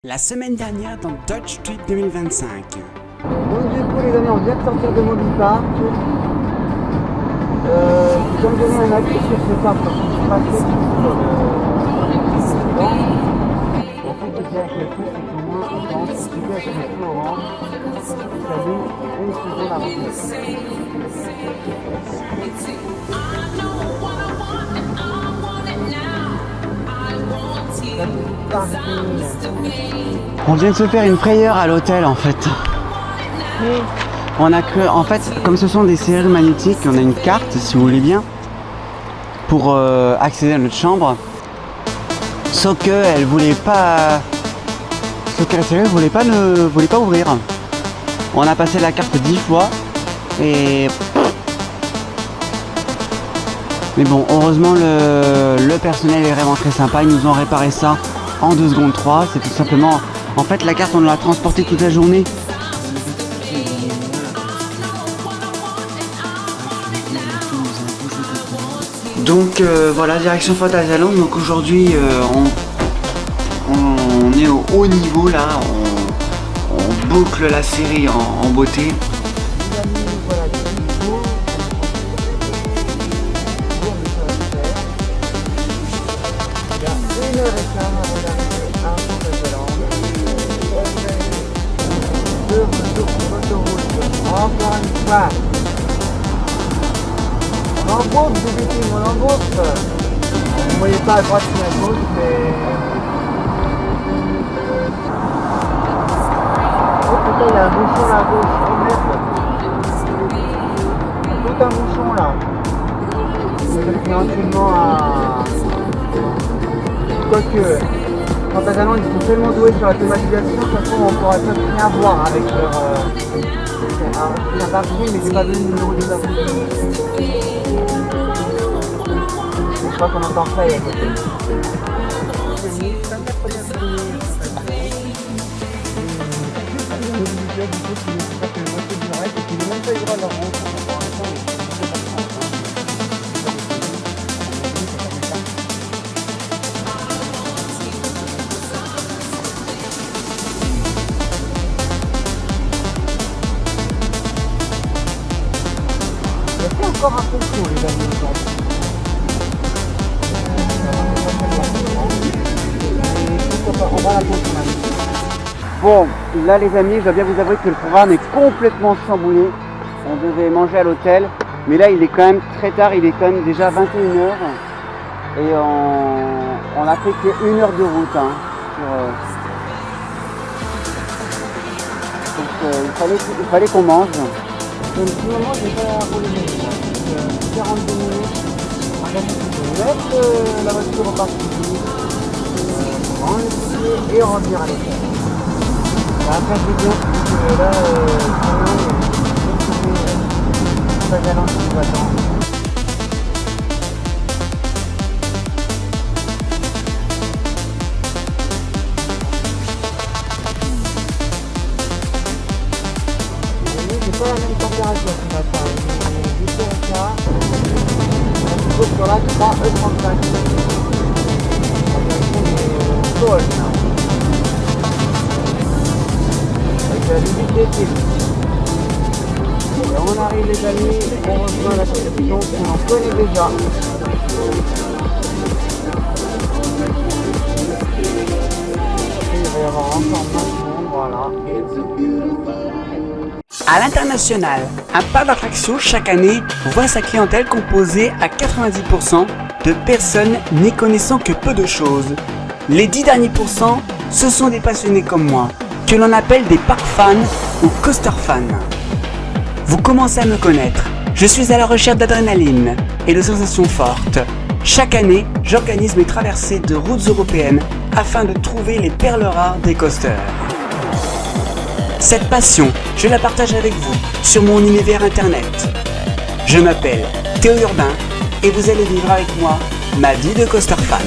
La semaine dernière dans Dutch Trip 2025. Donc du coup les amis, on vient de sortir de Mobile Park. Je vais me donner un avis sur ce parc parce que je suis pas très sur le en fait, ce qui est avec le truc, c'est qu'au moins on pense que tu peux avec le feu orange, ça allume une seconde avant de On vient de se faire une frayeur à l'hôtel en fait. On a que, en fait, comme ce sont des serrures magnétiques, on a une carte, si vous voulez bien, pour accéder à notre chambre. Sauf qu'elle voulait pas, sauf que la serrure voulait pas ouvrir. On a passé la carte 10 fois et mais bon, heureusement le personnel est vraiment très sympa. Ils nous ont réparé ça en 2 secondes 3. C'est tout simplement, en fait, la carte on l'a transportée toute la journée. Donc voilà, direction Fantasyland. Donc aujourd'hui on est au haut niveau là, on boucle la série en beauté. Encore une fois. On embauche du meeting, on embauche. Vous ne voyez pas à droite ni à gauche, mais... Oh putain, il y a un bouchon là à gauche. Oh merde. Il y a tout un bouchon là. C'est éventuellement à... Quoique, Fantasyland, ils sont tellement doués sur la thématisation, ça se trouve on pourrait pas rien voir avec leur... C'est un parking, mais j'ai pas vu le numéro des parkings. Je crois qu'on entend ça à côté. C'est encore un peu chaud les amis aujourd'hui. On va la continuer. Bon, là les amis, je dois bien vous avouer que le programme est complètement chamboulé. On devait manger à l'hôtel, mais là il est quand même très tard, il est quand même déjà 21h. Et on a fait que 1 heure de route. Hein, donc il fallait qu'on mange. Donc finalement j'ai pas roulé mes jours. 42 minutes. On va mettre la voiture au parking. Prendre le ticket et revenir à l'hôtel. Après c'est bien que là, pas galant qui nous attend. C'est pas la même température ce matin, il est 8h15, on se trouve sur la 3h35. Avec la limite des fils. Et on arrive les amis, on rejoint la station qu'on en connaît déjà. Et il va y avoir encore moins de monde, voilà. À l'international, un parc d'attractions chaque année voit sa clientèle composée à 90% de personnes n'y connaissant que peu de choses. Les 10 derniers pourcents, ce sont des passionnés comme moi, que l'on appelle des park fans ou coaster fans. Vous commencez à me connaître, je suis à la recherche d'adrénaline et de sensations fortes. Chaque année, j'organise mes traversées de routes européennes afin de trouver les perles rares des coasters. Cette passion, je la partage avec vous sur mon univers internet. Je m'appelle Théo Urbain et vous allez vivre avec moi ma vie de coaster fan.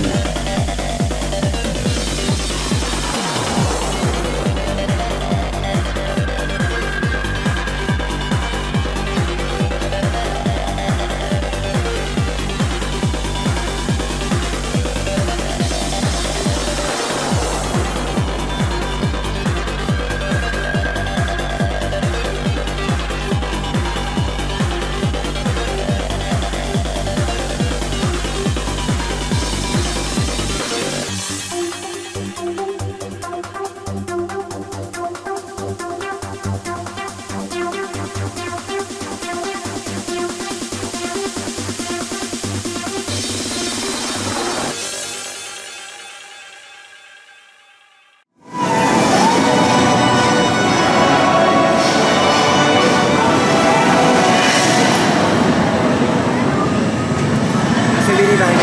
il va arriver.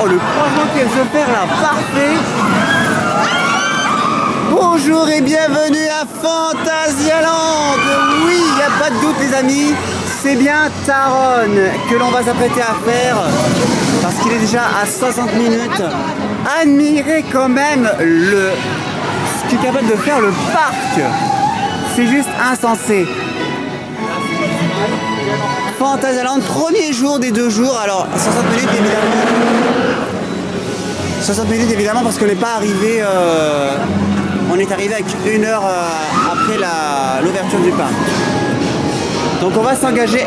Le croisement qui vient de se faire là, parfait. Bonjour et bienvenue à Phantasialand. Oui, il n'y a pas de doute les amis, c'est bien Taronne que l'on va s'apprêter à faire parce qu'il est déjà à 60 minutes. Admirez quand même ce qu'est capable de faire le parc. C'est juste insensé. Phantasialand, premier jour des 2 jours, alors 60 minutes évidemment. 60 minutes évidemment parce qu'on n'est pas arrivé, on est arrivé avec 1 heure après l'ouverture du parc. Donc on va s'engager,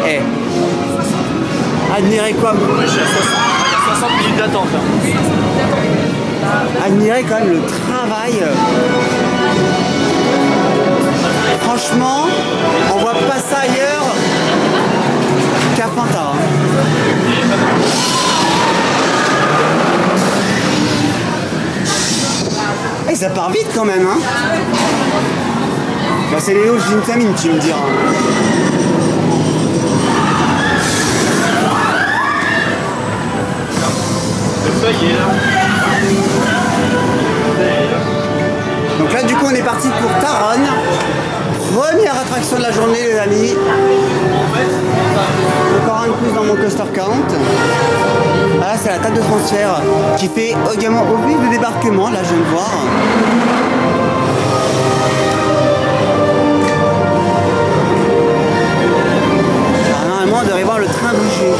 admirez quoi? Il y a 60 minutes d'attente. Admirez quand même le travail. Franchement, on voit pas ça ailleurs qu'à Fanta. Et ça part vite quand même, hein. Bah, c'est Léo Gintamine, tu me diras. Le feuillet là. Donc là du coup on est parti pour Taronne. Première attraction de la journée les amis. Encore un de plus dans mon coaster count. Là c'est la table de transfert qui fait également office de débarquement, là je viens de voir. Alors, normalement on devrait voir le train bouger.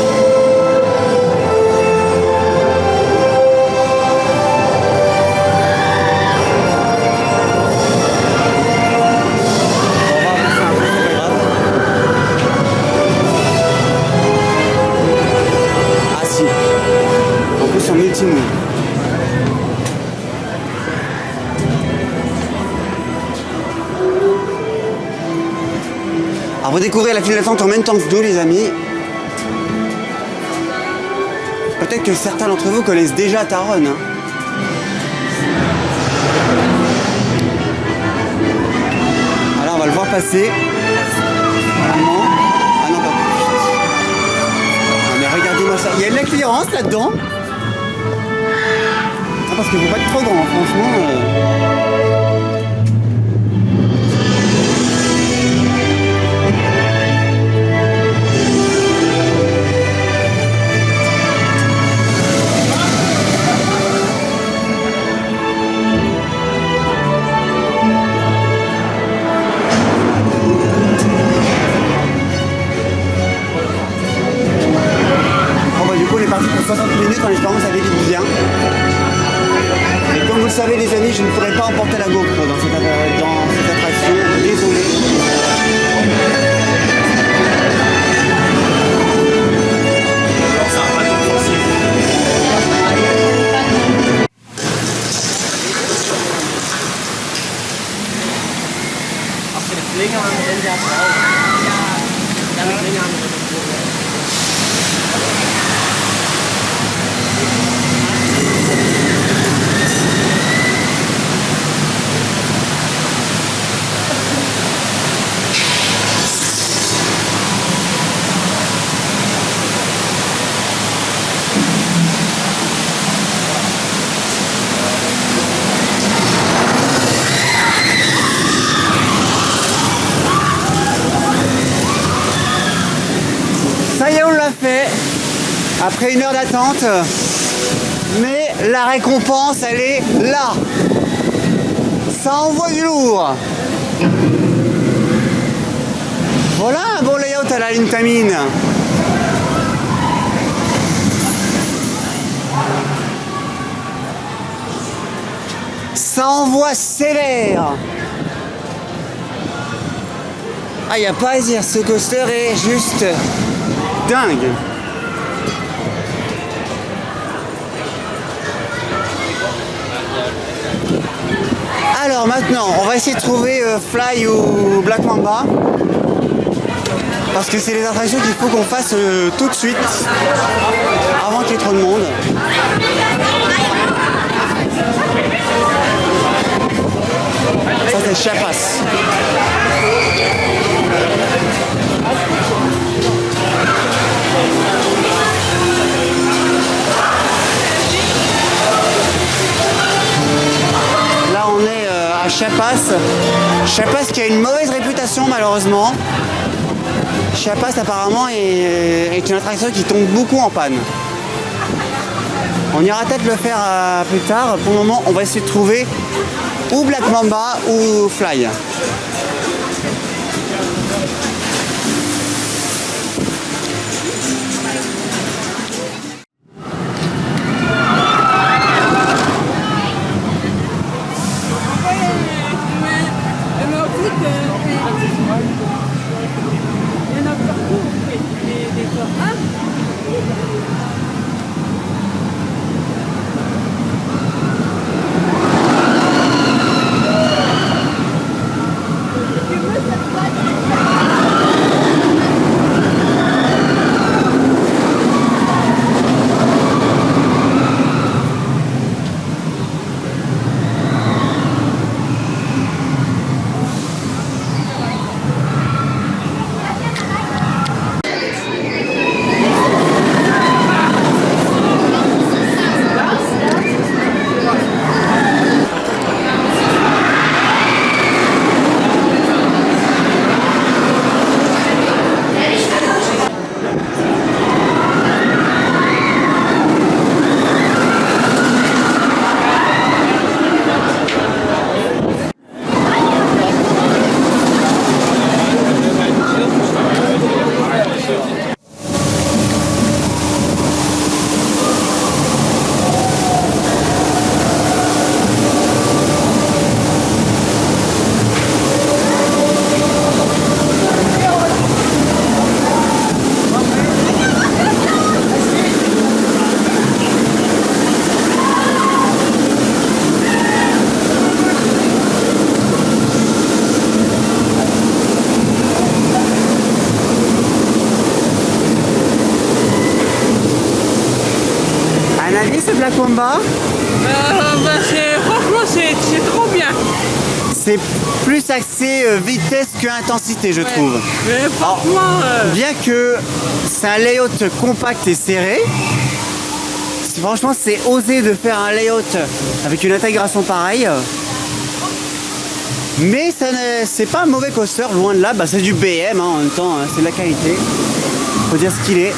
En multi-move. Alors vous découvrez la file d'attente en même temps que nous les amis. Peut-être que certains d'entre vous connaissent déjà Taronne. Hein. Alors on va le voir passer. Normalement. Ah non, pas plus. Non, mais regardez-moi ça. Il y a de la clearance là-dedans. Parce qu'il ne faut pas être trop grand, franchement. Bon bah du coup on est parti pour 60 minutes en espérant que ça débite bien. Et comme vous le savez les amis, je ne pourrais pas emporter la GoPro dans cette attraction, désolé. après 1 heure d'attente. Mais la récompense, elle est là. Ça envoie du lourd. Voilà un bon layout à la Intamin. Ça envoie sévère. Ah, il n'y a pas à dire, ce coaster est juste dingue. Alors maintenant, on va essayer de trouver Fly ou Black Mamba. Parce que c'est les attractions qu'il faut qu'on fasse tout de suite, avant qu'il y ait trop de monde. Ça c'est Chiapas. Là on est à Chiapas. Chiapas qui a une mauvaise réputation malheureusement. Chiapas apparemment est une attraction qui tombe beaucoup en panne. On ira peut-être le faire plus tard. Pour le moment on va essayer de trouver ou Black Mamba ou Fly. Black Mamba, franchement c'est trop bien. c'est plus axé vitesse que intensité je trouve. Mais franchement, bien que c'est un layout compact et serré, franchement c'est osé de faire un layout avec une intégration pareille. Mais c'est pas un mauvais coaster, loin de là, bah, c'est du BM en même temps, c'est de la qualité. Faut dire ce qu'il est.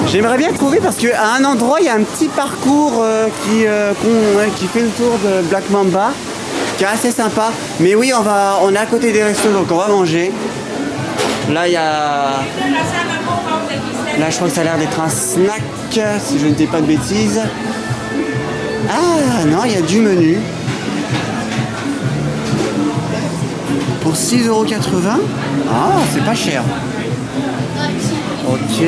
J'aimerais bien trouver parce qu'à un endroit il y a un petit parcours qui fait le tour de Black Mamba qui est assez sympa. Mais oui, on est à côté des restos donc on va manger. Là il y a... Là je crois que ça a l'air d'être un snack si je ne dis pas de bêtises. Ah non, il y a du menu. Pour 6,80 €. Ah, c'est pas cher. Ok.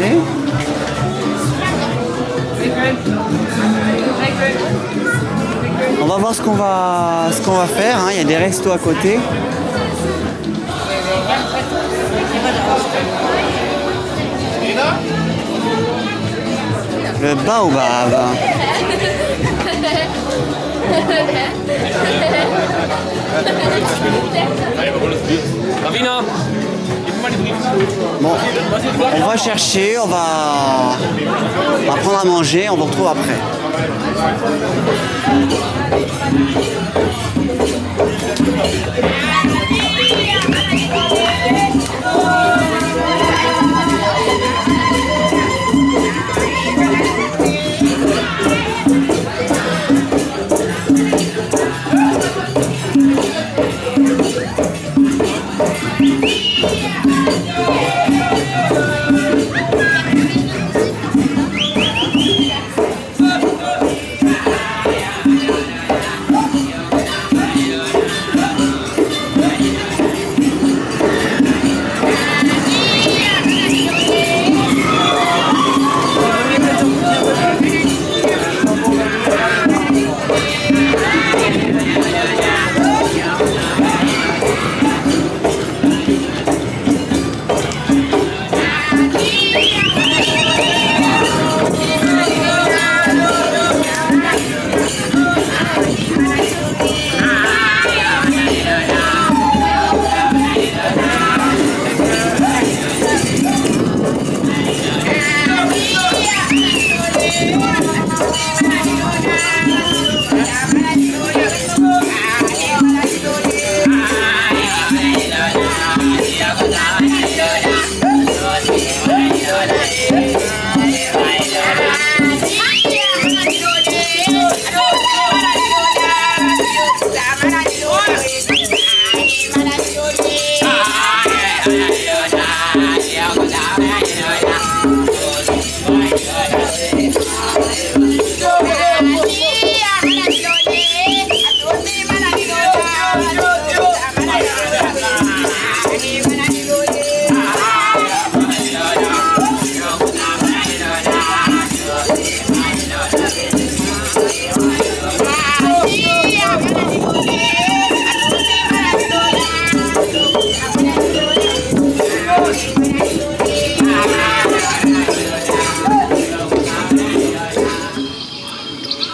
On va voir ce qu'on va faire, hein. Il y a des restos à côté. Le baobab. Bon, on va chercher, on va prendre à manger, on vous retrouve après.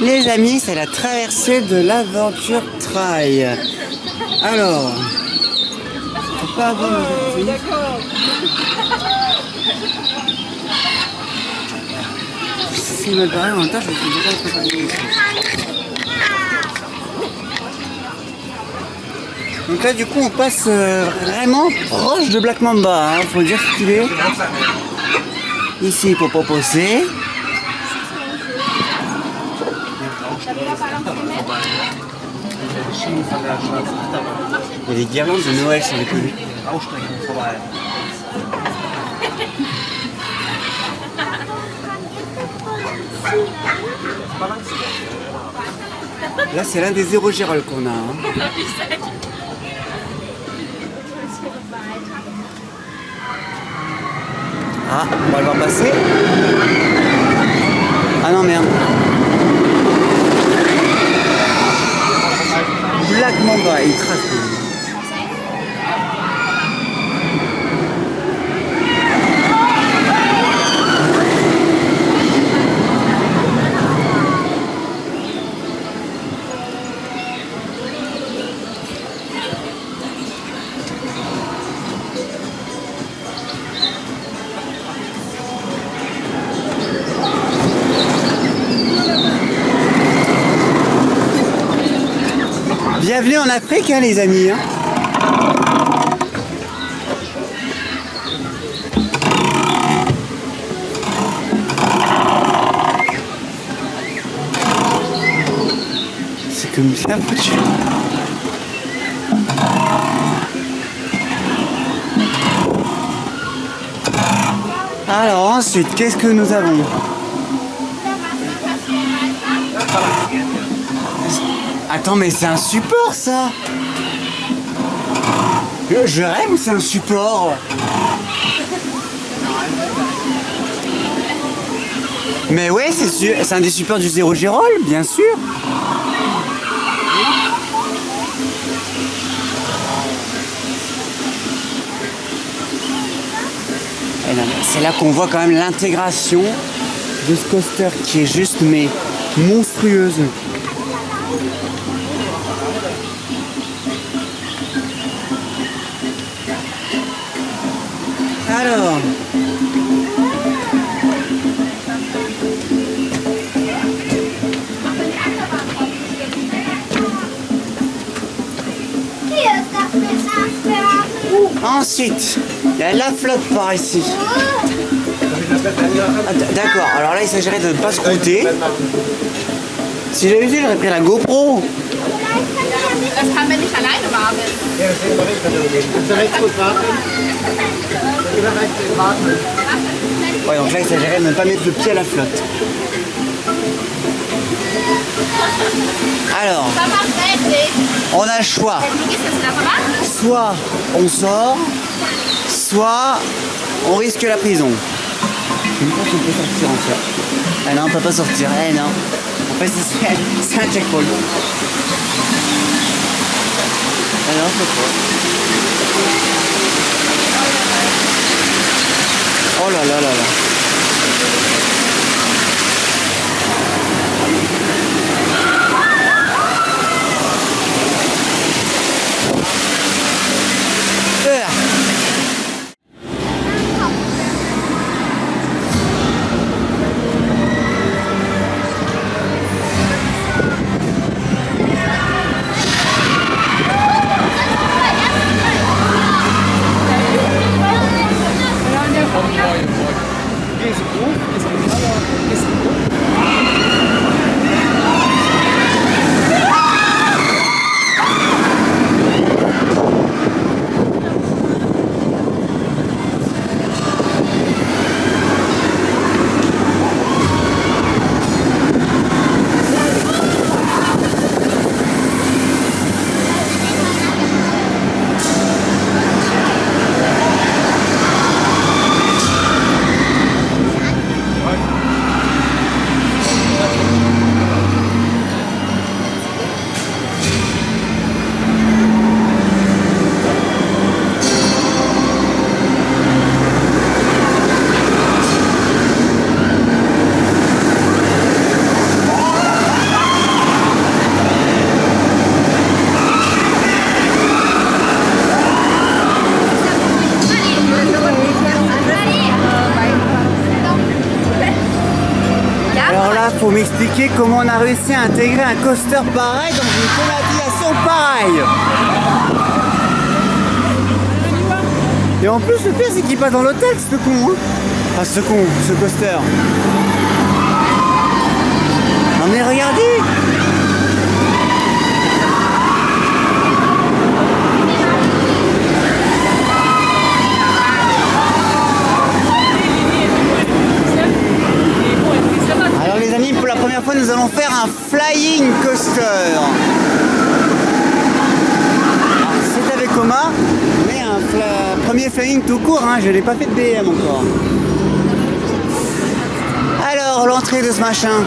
Les amis, c'est la traversée de l'Aventure Trail. Alors, faut pas avoir le D'accord. c'est mal barré en même temps, je suis déjà préparé. Donc là, du coup, on passe vraiment proche de Black Mamba. Hein. Faut dire ce qu'il est. Ici, pour proposer. Il y a des guirlandes de Noël sur les collines. Là, c'est l'un des zéro-gérolles qu'on a. Hein. Ah, on va le voir passer. Ah non, merde. Black Mamba, il trace. Bienvenue en Afrique, hein, les amis. Hein. C'est comme ça, foutu. Alors ensuite, qu'est-ce que nous avons? Attends, mais c'est un support, ça! Je rêve ou c'est un support? Mais ouais, c'est un des supports du zéro-gérolles, bien sûr! C'est là qu'on voit quand même l'intégration de ce coaster qui est juste, mais monstrueuse. Alors, ensuite, il y a la flotte par ici. Ah, d'accord, alors là il s'agirait de ne pas se croûter. Si j'avais vu, j'aurais pris la GoPro. Das kann man nicht alleine warten. Ja, das sehen wir rechts gehen. Kannst du rechts kurz warten? Immer rechts warten. Ouais, donc là il s'agirait de ne pas mettre le pied à la flotte. Alors, on a le choix. Soit on sort, soit on risque la prison. Je ne sais pas si on peut sortir en fait. Ah non, on peut pas sortir. Eh non. En fait, c'est un checkpoint. Ah non, je peux pas. Oh là là là là. faut m'expliquer comment on a réussi à intégrer un coaster pareil dans une climatisation pareille. Et en plus, le pire, c'est qu'il passe dans l'hôtel, ce con. Hein. Enfin, ce con, ce coaster. Non mais regardez. Alors les amis, pour la première fois, nous allons faire un flying coaster. Alors, c'est avec Oma, mais un premier flying tout court, hein, je n'ai pas fait de BM encore. Alors, l'entrée de ce machin.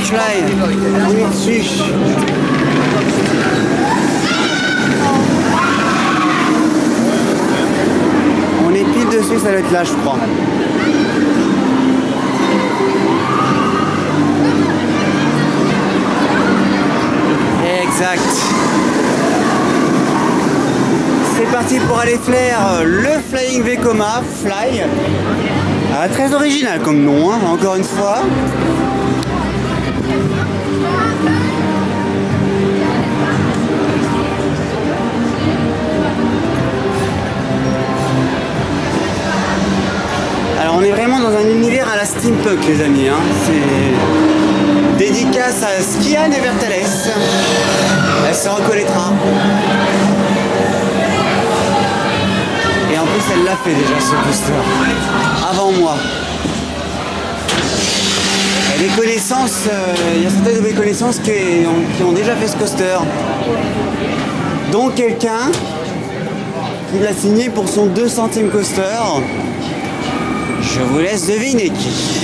Fly, on est dessus. On est pile dessus, ça doit être là, je crois. Exact. C'est parti pour aller faire le Flying Vekoma Fly. Très original comme nom, hein, encore une fois. Alors on est vraiment dans un univers à la steampunk les amis, hein. C'est dédicace à Skian et Vertales. Elle se reconnaîtra. Et en plus elle l'a fait déjà ce coaster. Avant moi. Et les connaissances, il y a certaines de mes connaissances qui ont déjà fait ce coaster. Dont quelqu'un qui l'a signé pour son 200e coaster. Je vous laisse deviner qui.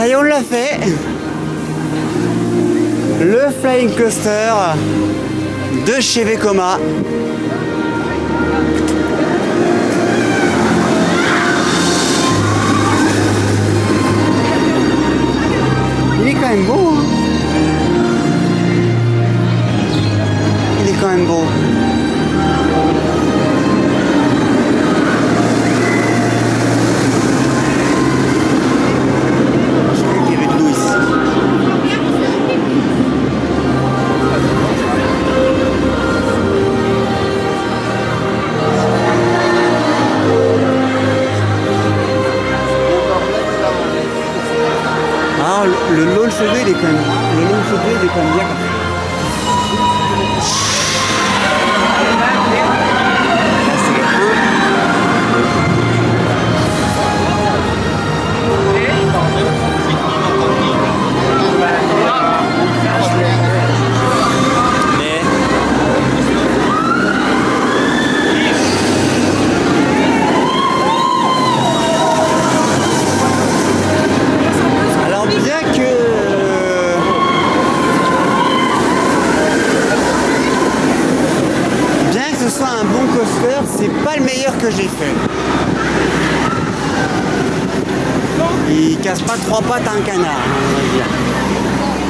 Ça y est, on l'a fait. Le Flying Coaster de chez Vekoma. Il est quand même beau, hein. Il est quand même beau. Le launch V, il est quand même. Le launch V, il est quand même bien. Là, c'est le 1. meilleur que j'ai fait. Il casse pas 3 pattes à un canard, on va dire.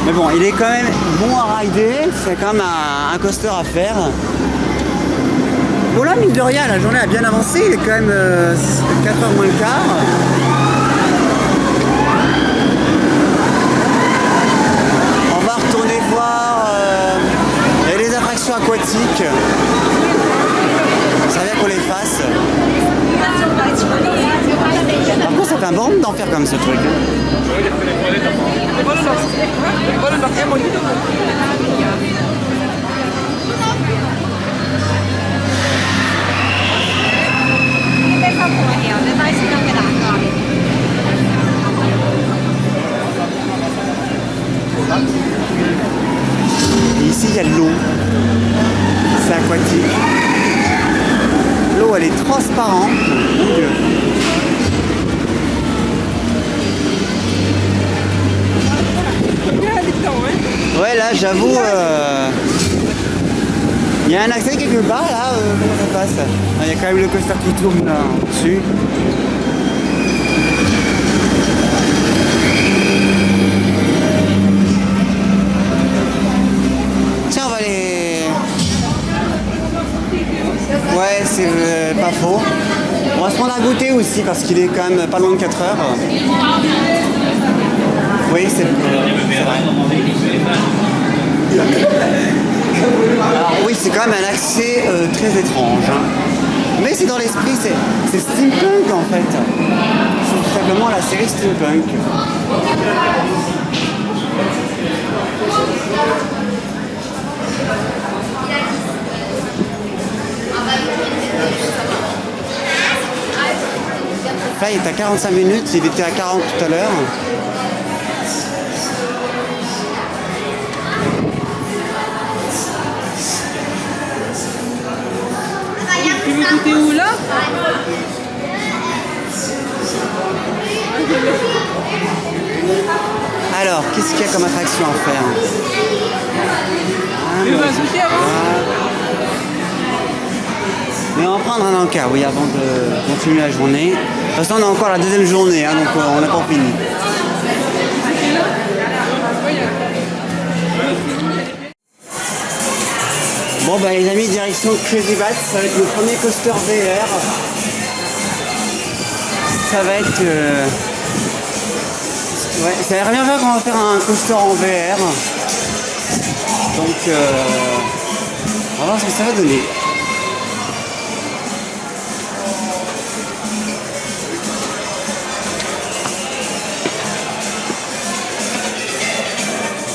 Mais bon, il est quand même bon à rider, c'est quand même un coaster à faire. Bon là, mine de rien, la journée a bien avancé, il est quand même 4h moins le quart. On va retourner voir les attractions aquatiques. Ça vient qu'on les fasse. Par contre, ça fait un bon moment d'en faire comme ce truc. Et ici, il y a de l'eau. C'est aquatique. L'eau, elle est transparente. Ouais, là, j'avoue, il y a un accès quelque part, là, comment ça passe? Il y a quand même le coaster qui tourne là, dessus. Tiens, on va aller... Ouais, c'est pas faux. On va se prendre un goûter aussi, parce qu'il est quand même pas loin de 4 heures. Oui, c'est vrai. Alors oui, c'est quand même un accès très étrange. Hein. Mais c'est dans l'esprit, c'est steampunk en fait. C'est tout simplement la série steampunk. Là, il est à 45 minutes, il était à 40 tout à l'heure. Tu veux goûter où là? Alors, qu'est-ce qu'il y a comme attraction à faire? Tu veux un sushi avant? Mais on va prendre un encas, oui, avant de continuer la journée. De toute façon, on a encore la deuxième journée, hein, donc on n'a pas fini. Bon bah les amis, direction Crazy Bats, ça va être le premier coaster VR. Ça va être... Ouais, c'est la première fois qu'on va faire un coaster en VR. Donc on va voir ce que ça va donner.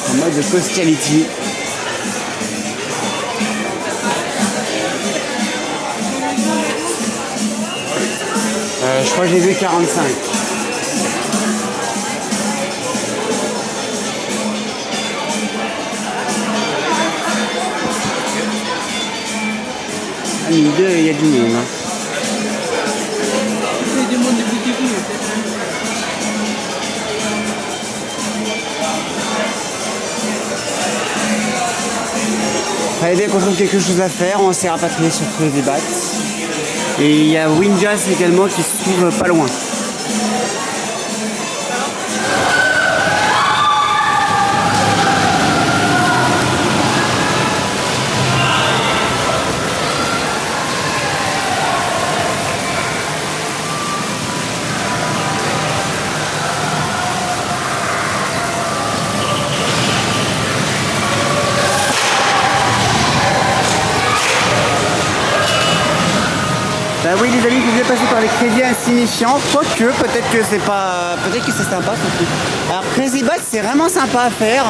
En mode Coastality. Je crois que j'ai vu 45. Ah, il y a du monde. Hein. Il y a du monde de bout. Allez, dès qu'on trouve quelque chose à faire, on s'est rapatrié sur Crazy Bats. Et il y a Windjazz également qui se trouve pas loin. Bah oui les amis, vous devez passer par les crédits insignifiants, quoique peut-être que c'est pas. Peut-être que c'est sympa surtout. Alors Crazy Bats c'est vraiment sympa à faire.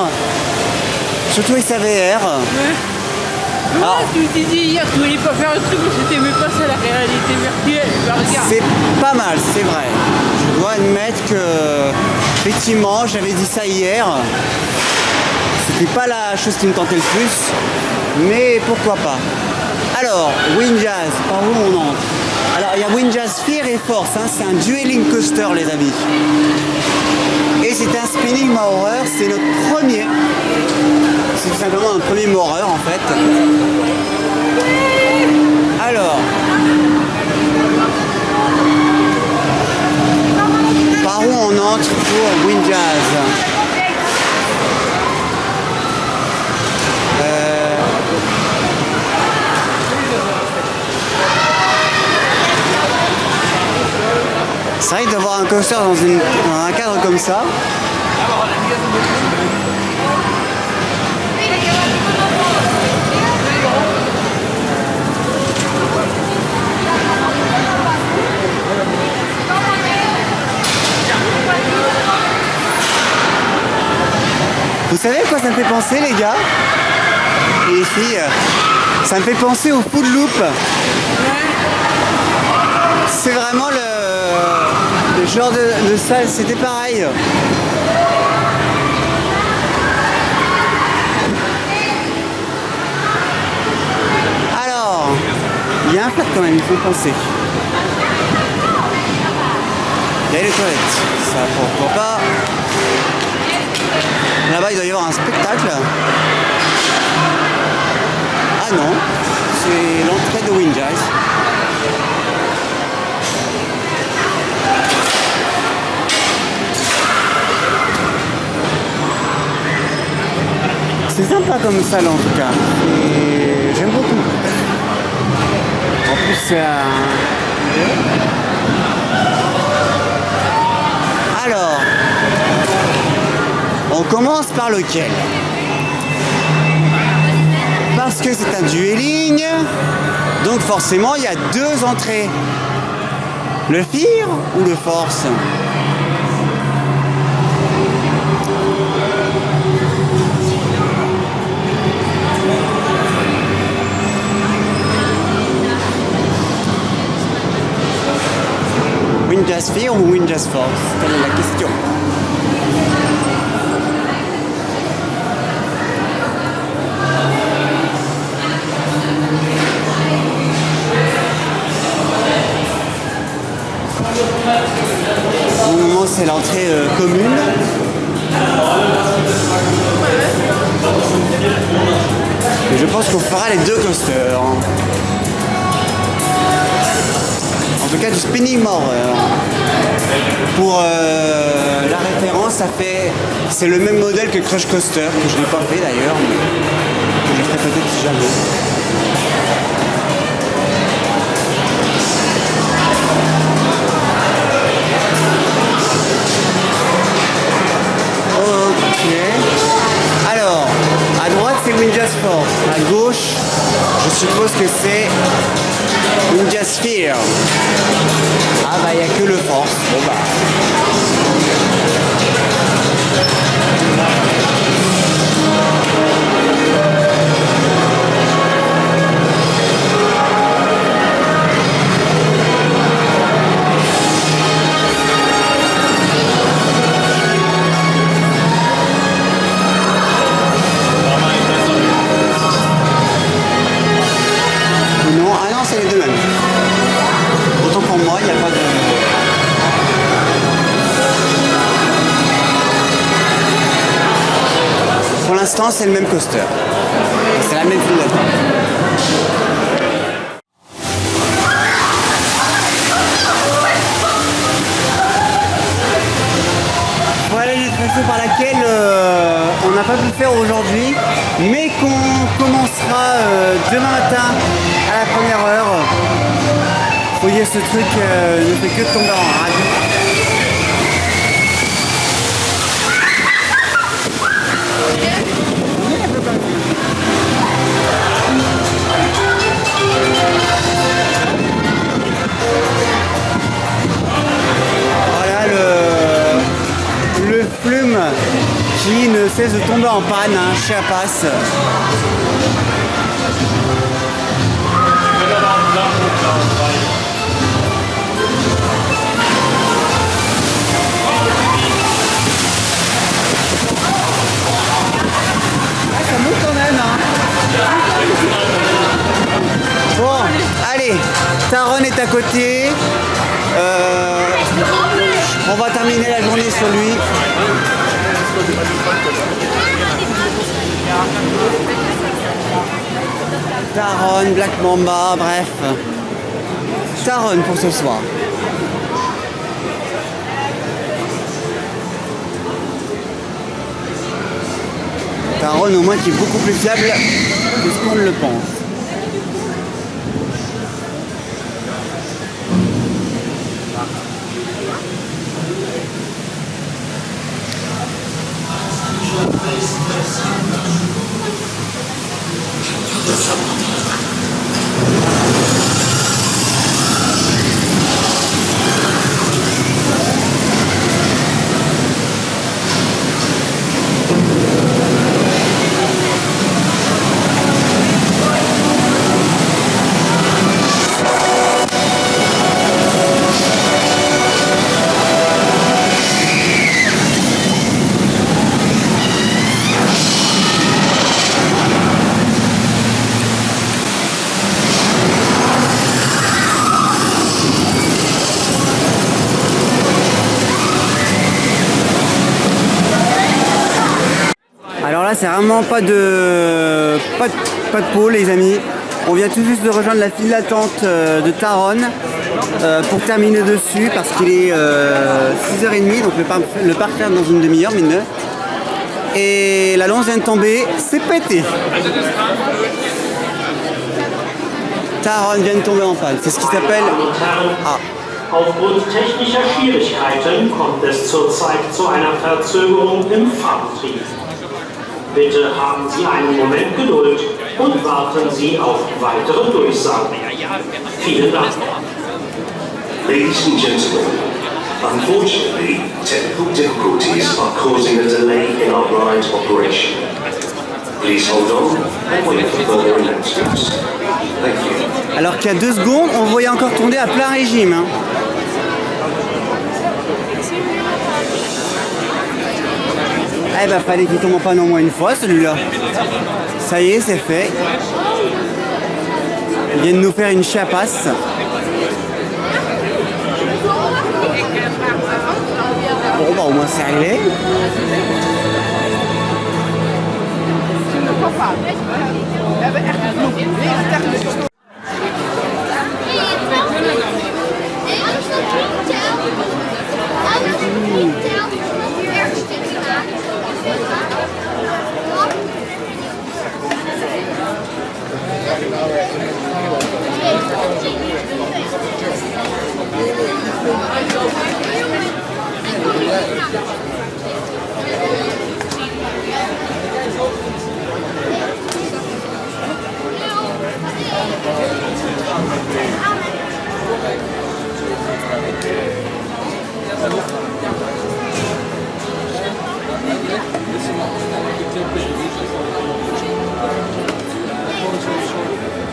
Surtout avec sa VR. Ouais. Alors, Tu t'es dit hier que tu voulais pas faire un truc où c'était même pas ça la réalité virtuelle. Bah, regarde. c'est pas mal, c'est vrai. Je dois admettre que effectivement j'avais dit ça hier. C'était pas la chose qui me tentait le plus, mais pourquoi pas. Alors, Windjazz, par où on entre? Alors, il y a Windjazz Fear et Force, hein, c'est un dueling coaster, les amis. Et c'est un Spinning Maurer, c'est notre premier. C'est tout simplement un premier Maurer, en fait. Alors, Windjazz. C'est vrai que d'avoir un coaster dans un cadre comme ça. Vous savez à quoi ça me fait penser, les gars et les filles? Ça me fait penser au Food Loop. C'est vraiment le genre de salle, c'était pareil. Alors, il y a un plat quand même, il faut penser. Il y a les toilettes, ça pourquoi pas. Là-bas, il doit y avoir un spectacle. Ah non, c'est l'entrée de Windjazz. C'est sympa comme salle en tout cas. Et j'aime beaucoup. En plus, c'est Alors, on commence par lequel? Parce que c'est un dueling, donc forcément il y a deux entrées. Le Fear ou le Force? Windjazz Fear ou Windjazz Force? Telle est la question. Au moment, c'est l'entrée commune. Et je pense qu'on fera les deux coasters. En tout cas du spinning mower. Pour la référence, c'est le même modèle que Crush Coaster, que je n'ai pas fait d'ailleurs, mais que je ferai peut-être si jamais. Ok. Alors, à droite c'est Windjazz Force, à gauche, je suppose que c'est Windjazz Fear. Ah bah il n'y a que le Force. Bon bah. Non, ah non, c'est les deux mêmes. Autant pour moi, il n'y a pas de... Pour l'instant, c'est le même coaster. C'est la même file d'attente. Voilà les attractions par laquelle on n'a pas pu faire aujourd'hui, mais qu'on commencera demain matin à la première heure. Faut dire ce truc ne fait que tomber en rade. Voilà le plume qui ne cesse de tomber en panne, hein, Chiapas. Ça monte quand même, hein. Bon, allez, Taron est à côté. On va terminer la journée sur lui. Taron, Black Mamba, bref. Taron pour ce soir. Taron au moins qui est beaucoup plus fiable que ce qu'on ne le pense. Alors là, c'est vraiment pas de pôle, les amis. On vient tout juste de rejoindre la file d'attente de Taron pour terminer dessus parce qu'il est 6h30, donc le parc ferme dans une demi-heure, mine. Et la lance vient de tomber, c'est pété. Taron vient de tomber en panne, c'est ce qui s'appelle... Ah. Aufgrund technischer Schwierigkeiten kommt es zurzeit zu einer Verzögerung im Fahrbetrieb. Bitte haben Sie einen Moment Geduld und warten Sie auf weitere Durchsagen. Vielen Dank. Ladies and gentlemen, unfortunately, technical difficulties are causing a delay in our ride operation. Please hold on and wait for further announcements. Thank you. Alors qu'il y a 2 secondes, on le voyait encore tourner à plein régime. Hein. Eh ben fallait qu'il tombe en panne au moins une fois celui-là. Ça y est, c'est fait. Il vient de nous faire une chiapasse. Bon bah au moins c'est réglé.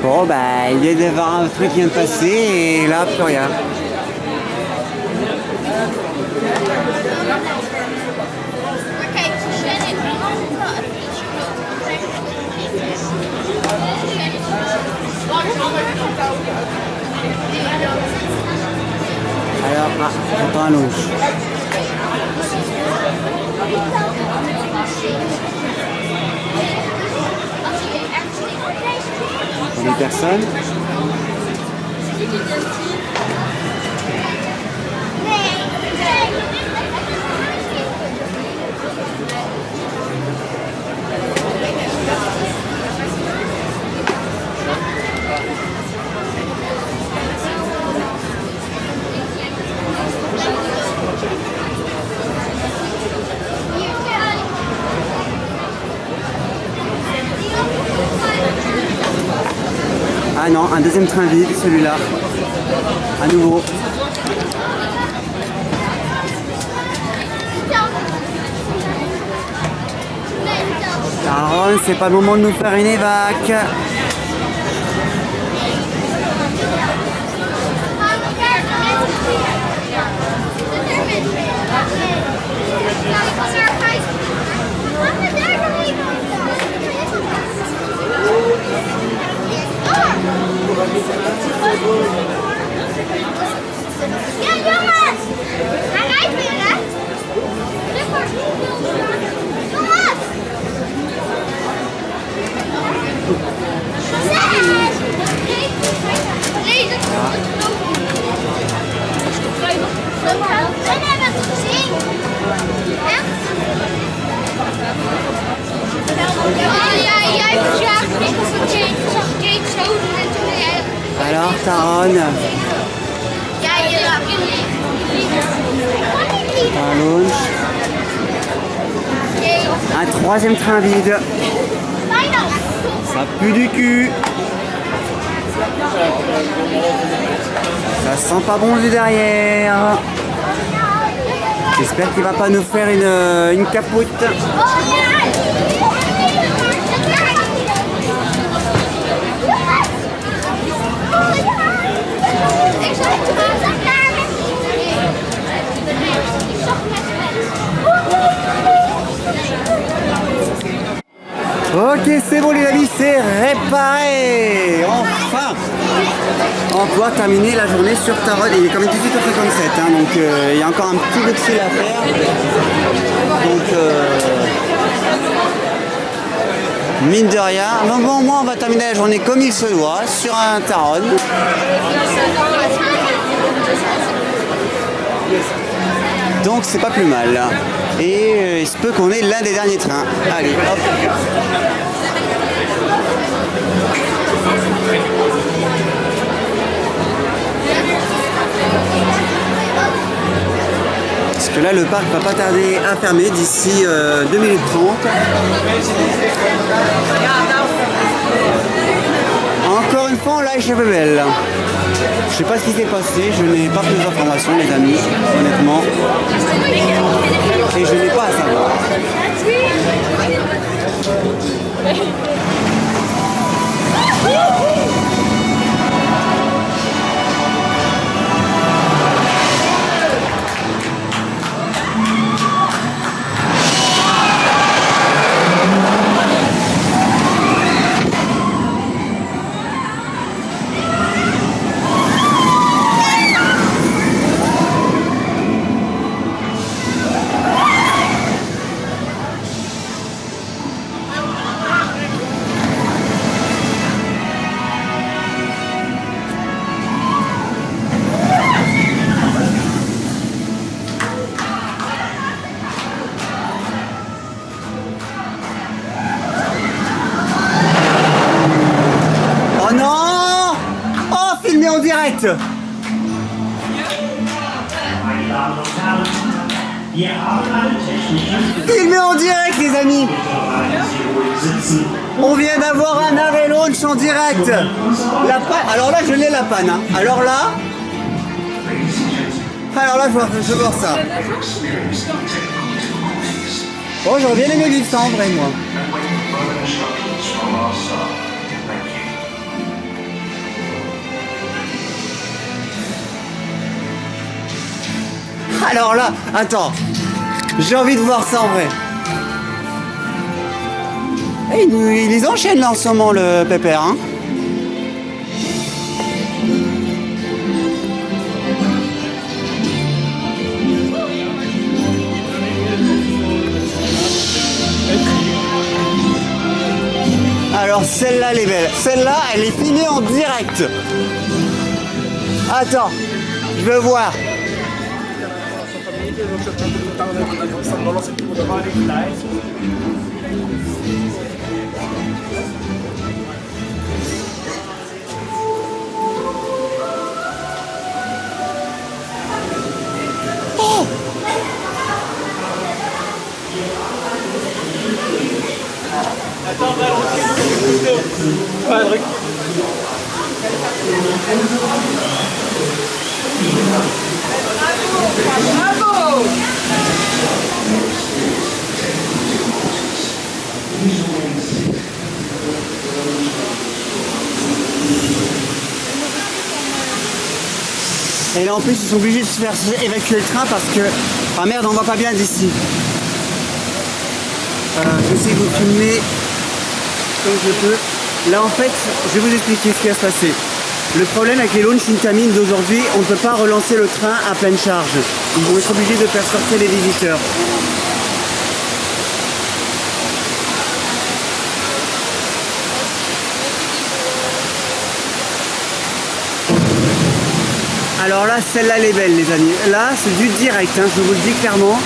Bon bah il vient d'y avoir un truc qui vient de passer et là plus rien. Alors, j'entends un louche. Des personnes. Ah non, un deuxième train vide, celui-là. À nouveau. Taron, c'est pas le moment de nous faire une évac. Ja, jongens! Hij rijdt weer, hè? Jongens! Taronne. Un launch. Un troisième train vide. Ça pue du cul. Ça sent pas bon du derrière. J'espère qu'il va pas nous faire une capote. Ok, c'est bon les amis, c'est réparé. Enfin, on doit terminer la journée sur Taronne. Il est quand même 18h57, hein, donc il y a encore un petit peu de fil à faire. Donc, mine de rien, donc bon, au moins on va terminer la journée comme il se doit sur un Taronne. Donc c'est pas plus mal. Et il se peut qu'on ait l'un des derniers trains. Allez, hop. Parce que là le parc va pas tarder à fermer d'ici 2 minutes 30. Encore une fois, on l'a échappé belle. Je sais pas ce qui s'est passé, je n'ai pas plus d'informations les amis, honnêtement. Et je n'ai pas à savoir. direct. Filmé en direct, les amis. On vient d'avoir un arrêt launch en direct. La panne. Alors là, je l'ai la panne. Hein. Alors là, je veux voir ça. Oh, j'aurais bien aimé vivre ça en vrai, moi. Alors là, attends, j'ai envie de voir ça en vrai. Et il les enchaîne là en ce moment, le pépère, hein. Alors celle-là, elle est belle. Celle-là, elle est filmée en direct. Attends, je veux voir. Oh! Attends, on va le reculer. On va le reculer. Bravo! Et là en plus ils sont obligés de se faire évacuer le train parce que... Ah merde, on voit pas bien d'ici. J'essaie de vous filmer comme je peux. Là en fait, je vais vous expliquer ce qui va se passer. Le problème avec les launch Intamin d'aujourd'hui, on ne peut pas relancer le train à pleine charge. Ils vont être obligés de faire sortir les visiteurs. Alors là, celle-là, elle est belle, les amis. Là, c'est du direct, hein, je vous le dis clairement.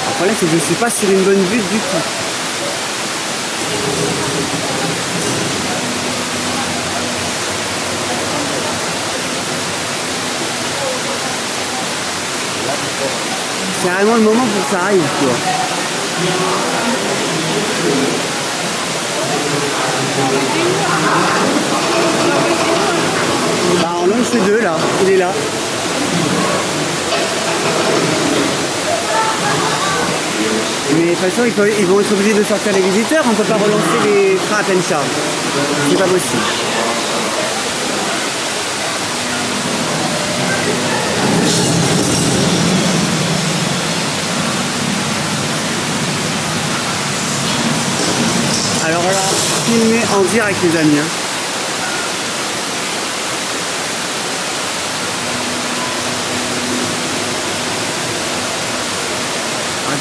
Le problème, c'est que je ne suis pas sur une bonne vue du tout. vraiment le moment pour que ça arrive, quoi. Bah, on lance les deux là, il est là. Mais de toute façon, ils vont être obligés de sortir les visiteurs, on ne peut pas relancer les trains à pleine charge. C'est pas possible. Alors là, filmé en direct les amis.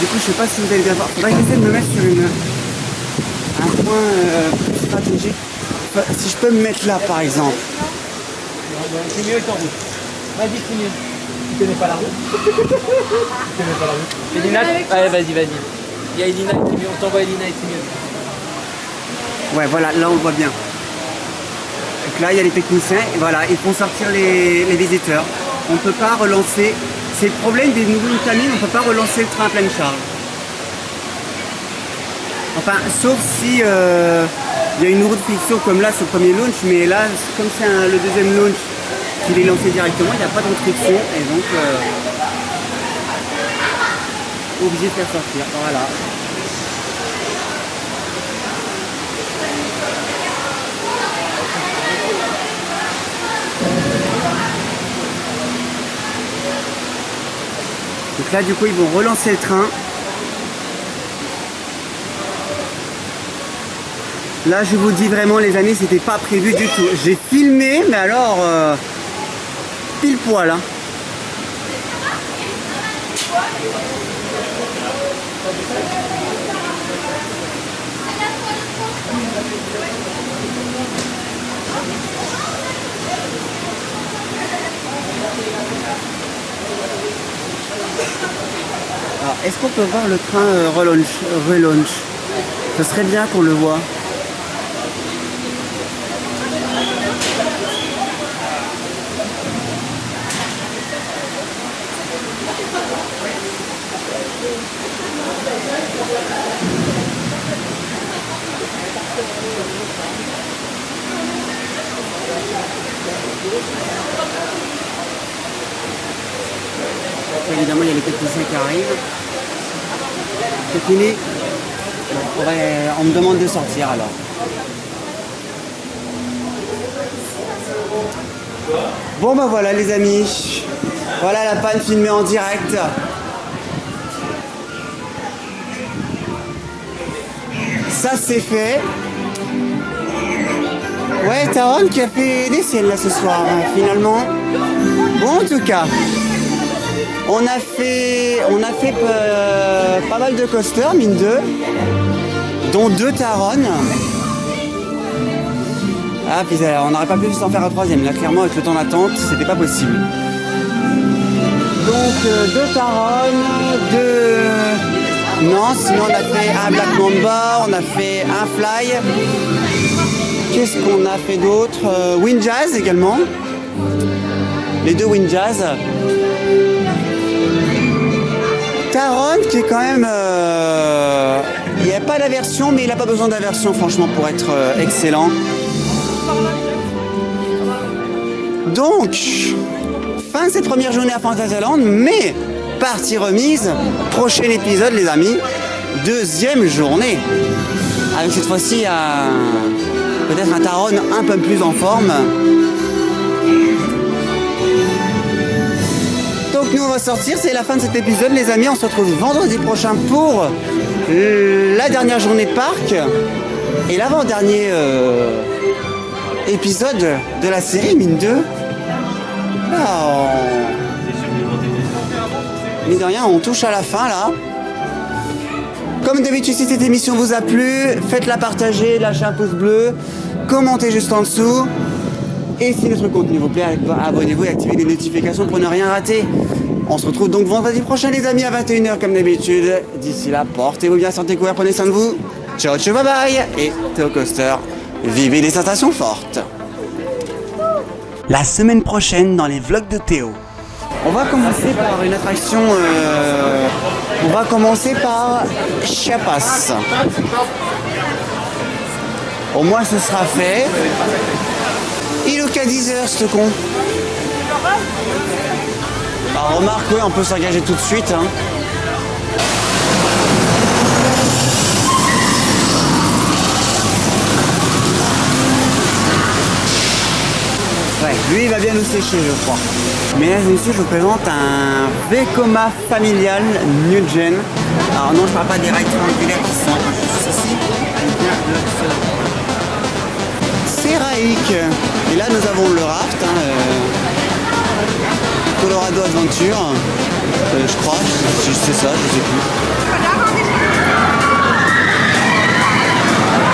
Du coup, je sais pas si vous allez bien voir. Faudrait que j'essaie de me mettre sur un point plus stratégique. Si je peux me mettre là, par exemple. C'est mieux, est en route. Vas-y, c'est mieux. Tu connais pas la route? Tu connais pas la route. Elina, ouais, vas-y. Il y a Elina qui est mieux. On t'envoie Elina et c'est mieux. Ouais, voilà, là on le voit bien. Donc là, il y a les techniciens. Et voilà, ils font sortir les visiteurs. On ne peut pas relancer. C'est le problème des nouveaux cabines, on ne peut pas relancer le train à pleine charge. Enfin, sauf si il y a une roue de friction comme là sur le premier launch, mais là, comme c'est le deuxième launch qu'il est lancé directement, il n'y a pas de roue de friction et donc obligé de faire sortir. Voilà. Donc là, du coup, ils vont relancer le train. Là, je vous dis vraiment, les amis, c'était pas prévu du tout. J'ai filmé, mais alors, pile poil. Hein. Alors, est-ce qu'on peut voir le train relaunch? Ce serait bien qu'on le voit. Évidemment, il y a les techniciens qui arrivent. C'est fini. On me demande de sortir alors. Bon ben voilà les amis. Voilà la panne filmée en direct. Ça c'est fait. Ouais, Taron qui a fait des siennes là ce soir, hein, finalement. Bon en tout cas. On a fait pas mal de coasters, mine 2, dont 2 Taron. Ah, puis on n'aurait pas pu s'en faire un troisième. Là, clairement, avec le temps d'attente, c'était pas possible. Donc, 2 Taron, 2... Non, sinon on a fait un Black Mamba, on a fait un Fly. Qu'est-ce qu'on a fait d'autre? Windjazz également. Les 2 Windjazz. Taron qui est quand même... il n'y a pas d'aversion, mais il n'a pas besoin d'aversion franchement pour être excellent. Donc, fin de cette première journée à Fantasyland, mais partie remise, prochain épisode les amis, 2e journée. Avec cette fois-ci peut-être un Taron un peu plus en forme. Donc nous on va sortir, c'est la fin de cet épisode les amis, on se retrouve vendredi prochain pour la dernière journée de parc et l'avant-dernier épisode de la série mine 2. Là, mine de rien on touche à la fin là. Comme d'habitude si cette émission vous a plu, faites-la partager, lâchez un pouce bleu, commentez juste en dessous. Et si notre contenu vous plaît, abonnez-vous et activez les notifications pour ne rien rater. On se retrouve donc vendredi prochain les amis à 21h comme d'habitude. D'ici là, portez-vous bien, sortez couvert, prenez soin de vous. Ciao, ciao, bye bye. Et Théo Coaster, vivez des sensations fortes. La semaine prochaine dans les vlogs de Théo. On va commencer par une attraction. On va commencer par Chiapas. Au moins ce sera fait. Il est qu'à 10h ce con. Alors remarque, oui, on peut s'engager tout de suite. Hein. Ouais, lui il va bien nous sécher je crois. Mesdames et messieurs, je vous présente un Vekoma familial New Gen. Alors non, je parle pas des rails triangulaires qui sont juste ici. C'est Raik. Et là nous avons le raft. Colorado Adventure. Je crois, c'est ça, je sais plus.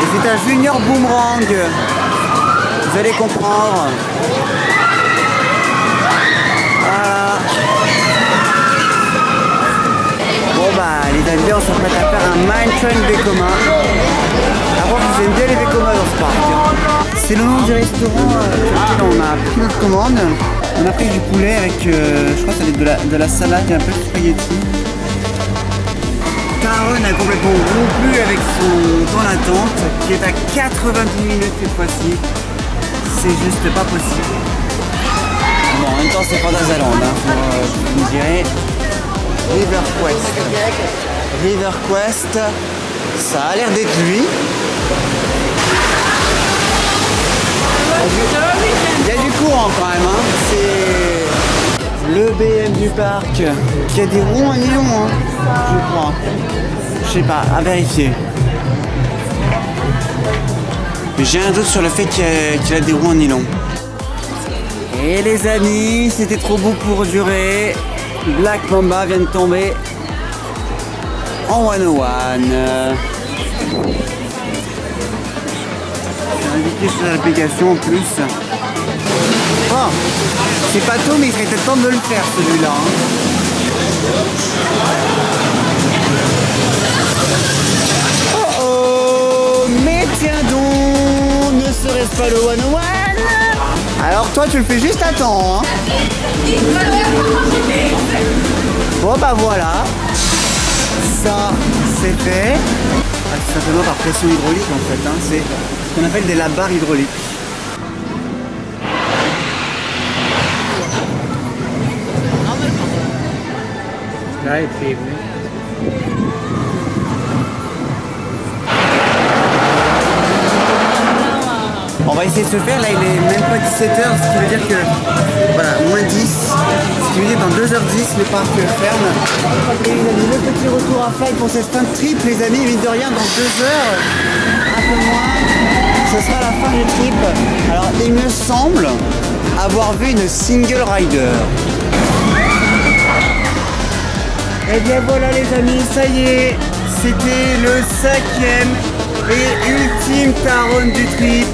Et c'est un Junior Boomerang. Vous allez comprendre. Voilà. Bon bah les amis, on s'apprête à faire un Mine Train Vekoma. Avant vous aimez bien les Vekoma dans ce parc. Hein. C'est le nom du restaurant on a pris notre commande. On a pris du poulet avec, je crois que ça va être de la salade et un peu de spaghetti. Taron a complètement rompu avec son temps d'attente qui est à 90 minutes cette fois-ci. C'est juste pas possible. Bon, en même temps, c'est Fantasyland, hein. Vous me direz. River Quest. River Quest, ça a l'air d'être lui. Il y a du courant quand même, hein. C'est le BM du parc qui a des ronds à nylon, hein, je crois. Je sais pas, à vérifier. J'ai un doute sur le fait qu'il a des roues en nylon. Et les amis, c'était trop beau pour durer. Black Mamba vient de tomber en 101. J'ai indiqué sur l'application en plus. Oh, c'est pas tôt, mais il serait peut-être temps de le faire celui-là. Hein. Oh oh, mais tiens donc, ne serait-ce pas le 101? Alors toi tu le fais juste à temps, hein. Bon bah voilà, ça c'est fait. Ah, c'est simplement par pression hydraulique en fait, hein. C'est ce qu'on appelle des labarres hydrauliques. Là, il fait On va essayer de se faire, là il est même pas 17h, ce qui veut dire que, voilà, moins 10, ce qui veut dire que dans 2h10 le parc ferme. Et le petit retour à faire pour cette fin de trip, les amis, mine de rien, dans 2 heures, un peu moins, ce sera la fin du trip. Alors il me semble avoir vu une single rider. Et bien voilà les amis, ça y est, c'était le 5e et ultime Taron du trip.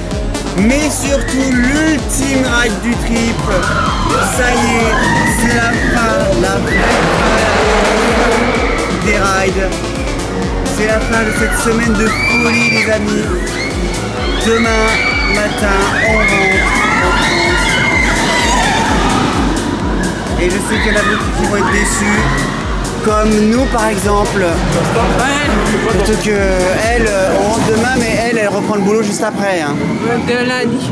Mais surtout l'ultime ride du trip. Ça y est, c'est la fin, la vraie fin des rides. C'est la fin de cette semaine de folie les amis. Demain matin, on rentre en France. Et je sais qu'il y en a beaucoup qui vont être déçus. Comme nous par exemple. Surtout que elle, on rentre demain, mais elle reprend le boulot juste après. Hein. De lundi.